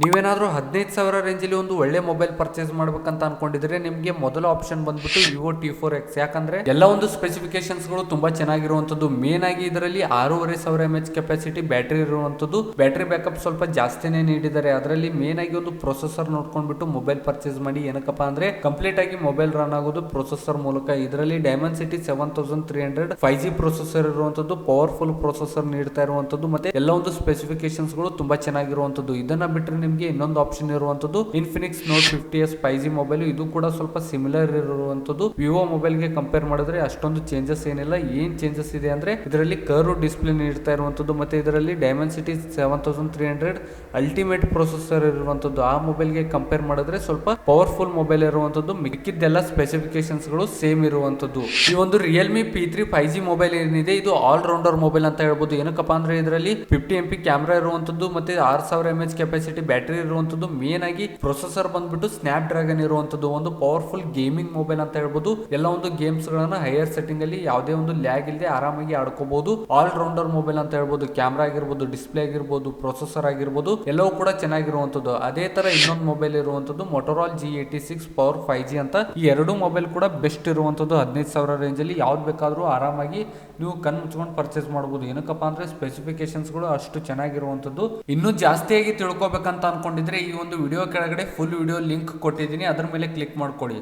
ನೀವೇನಾದ್ರೂ 15,000 ರೇಂಜಲ್ಲಿ ಒಂದು ಒಳ್ಳೆ ಮೊಬೈಲ್ ಪರ್ಚೇಸ್ ಮಾಡ್ಬೇಕಂತ ಅನ್ಕೊಂಡಿದ್ರೆ ನಿಮಗೆ ಮೊದಲ ಆಪ್ಷನ್ ಬಂದ್ಬಿಟ್ಟು ವಿವೋ T4X. ಯಾಕಂದ್ರೆ ಎಲ್ಲ ಒಂದು ಸ್ಪೆಸಿಫಿಕೇಶನ್ಸ್ ಗಳು ತುಂಬಾ ಚೆನ್ನಾಗಿರುವಂತದ್ದು. ಮೇನ್ ಆಗಿ ಇದರಲ್ಲಿ 6,500 mAh ಕೆಪಾಸಿಟಿ ಬ್ಯಾಟರಿ ಇರುವಂತದ್ದು. ಬ್ಯಾಟರಿ ಬ್ಯಾಕಪ್ ಸ್ವಲ್ಪ ಜಾಸ್ತಿನೇ ನೀಡಿದ್ದಾರೆ. ಅದರಲ್ಲಿ ಮೇನ್ ಆಗಿ ಒಂದು ಪ್ರೊಸೆಸರ್ ನೋಡ್ಕೊಂಡ್ಬಿಟ್ಟು ಮೊಬೈಲ್ ಪರ್ಚೇಸ್ ಮಾಡಿ. ಏನಕ್ಕಪ್ಪ ಅಂದ್ರೆ ಕಂಪ್ಲೀಟ್ ಆಗಿ ಮೊಬೈಲ್ ರನ್ ಆಗೋದು ಪ್ರೊಸೆಸರ್ ಮೂಲಕ. ಇದರಲ್ಲಿ ಡೈಮೆನ್ಸಿಟಿ 7300 5G ಪ್ರೊಸೆಸರ್ ಇರುವಂತದ್ದು, ಪವರ್ಫುಲ್ ಪ್ರೊಸೆಸರ್ ನೀಡ್ತಾ ಇರುವಂತದ್ದು, ಮತ್ತೆ ಎಲ್ಲ ಒಂದು ಸ್ಪೆಸಿಫಿಕೇಶನ್ಸ್ ಗಳು ತುಂಬಾ ಚೆನ್ನಾಗಿರುವಂತದ್ದು. ಇದನ್ನ ಬಿಟ್ಟರೆ ನಿಮಗೆ ಇನ್ನೊಂದು ಆಪ್ಷನ್ ಇರುವಂತದ್ದು Infinix note 50s 5G mobile. ಇದು ಕೂಡ ಸ್ವಲ್ಪ ಸಿಮಿಲರ್ ಇರುವಂತದ್ದು. ವಿವೋ ಮೊಬೈಲ್ ಗೆ ಕಂಪೇರ್ ಮಾಡಿದ್ರೆ ಅಷ್ಟೊಂದು ಚೇಂಜಸ್ ಏನಿಲ್ಲ. ಏನ್ ಚೇಂಜಸ್ ಇದೆ ಅಂದ್ರೆ ಇದರಲ್ಲಿ ಕರ್ವ್ ಡಿಸ್ಪ್ಲೇ ನೀಡ್ತಾ ಇರುವಂತದ್ದು, ಮತ್ತೆ ಇದರಲ್ಲಿ ಡೈಮೆನ್ಸಿಟಿ 7300 ಅಲ್ಟಿಮೇಟ್ ಪ್ರೊಸೆಸರ್ ಇರುವಂತದ್ದು. ಆ ಮೊಬೈಲ್ ಗೆ ಕಂಪೇರ್ ಮಾಡಿದ್ರೆ ಸ್ವಲ್ಪ ಪವರ್ಫುಲ್ ಮೊಬೈಲ್ ಇರುವಂತದ್ದು. ಮಿಕ್ಕಿದ್ದೆಲ್ಲ ಸ್ಪೆಸಿಫಿಕೇಶನ್ಸ್ ಗಳು ಸೇಮ್ ಇರುವಂತದ್ದು. ಈ ಒಂದು ರಿಯಲ್ಮಿ P3 5G ಮೊಬೈಲ್ ಏನಿದೆ ಇದು ಆಲ್ ರೌಂಡರ್ ಮೊಬೈಲ್ ಅಂತ ಹೇಳ್ಬೋದು. ಏನಕ್ಕಪ್ಪ ಅಂದ್ರೆ ಇದರಲ್ಲಿ 50 MP ಕ್ಯಾಮೆರಾ ಇರುವಂತದ್ದು, ಮತ್ತೆ 6000 mAh ಕೆಪಾಸಿಟಿ ಬ್ಯಾಟರಿ ಇರುವಂತದ್ದು. ಮೇನ್ ಆಗಿ ಪ್ರೊಸೆಸರ್ ಬಂದ್ಬಿಟ್ಟು ಸ್ನ್ಯಾಪ್ ಡ್ರ್ಯಾಗನ್ ಇರುವಂತದ್ದು. ಒಂದು ಪವರ್ಫುಲ್ ಗೇಮಿಂಗ್ ಮೊಬೈಲ್ ಅಂತ ಹೇಳ್ಬೋದು. ಎಲ್ಲ ಒಂದು ಗೇಮ್ಸ್ ಗಳನ್ನ ಹೈಯರ್ ಸೆಟ್ಟಿಂಗ್ ಅಲ್ಲಿ ಯಾವುದೇ ಒಂದು ಲ್ಯಾಗ್ ಇಲ್ಲದೆ ಆರಾಮಾಗಿ ಆಡ್ಕೋಬಹುದು. ಆಲ್ ರೌಂಡರ್ ಮೊಬೈಲ್ ಅಂತ ಹೇಳ್ಬೋದು. ಕ್ಯಾಮೆರಾ ಆಗಿರ್ಬೋದು, ಡಿಸ್ಪ್ಲೇ ಆಗಿರ್ಬೋದು, ಪ್ರೊಸೆಸರ್ ಆಗಿರ್ಬೋದು, ಎಲ್ಲವೂ ಕೂಡ ಚೆನ್ನಾಗಿರುವಂತದ್ದು. ಅದೇ ತರ ಇನ್ನೊಂದು ಮೊಬೈಲ್ ಇರುವಂತದ್ದು ಮೊಟೊರೋಲಾ G86 ಪವರ್ 5G ಅಂತ. ಈ ಎರಡು ಮೊಬೈಲ್ ಕೂಡ ಬೆಸ್ಟ್ ಇರುವಂತದ್ದು. 15,000 ರೇಂಜ್ ಅಲ್ಲಿ ಯಾವ್ದು ಬೇಕಾದ್ರೂ ಆರಾಮಾಗಿ ನೀವು ಕಣ್ ಮುಚ್ಕೊಂಡು ಪರ್ಚೇಸ್ ಮಾಡಬಹುದು. ಏನಕ್ಕಪ್ಪ ಅಂದ್ರೆ ಸ್ಪೆಸಿಫಿಕೇಶನ್ಸ್ ಗಳು ಅಷ್ಟು ಚೆನ್ನಾಗಿರುವಂತದ್ದು. ಇನ್ನೂ ಜಾಸ್ತಿಯಾಗಿ ತಿಳ್ಕೊಬೇಕಂತ ಅನ್ಕೊಂಡಿದ್ರೆ ಈ ಒಂದು ವಿಡಿಯೋ ಕೆಳಗಡೆ ಫುಲ್ ವಿಡಿಯೋ ಲಿಂಕ್ ಕೊಟ್ಟಿದ್ದೀನಿ, ಅದ್ರ ಮೇಲೆ ಕ್ಲಿಕ್ ಮಾಡ್ಕೊಳ್ಳಿ.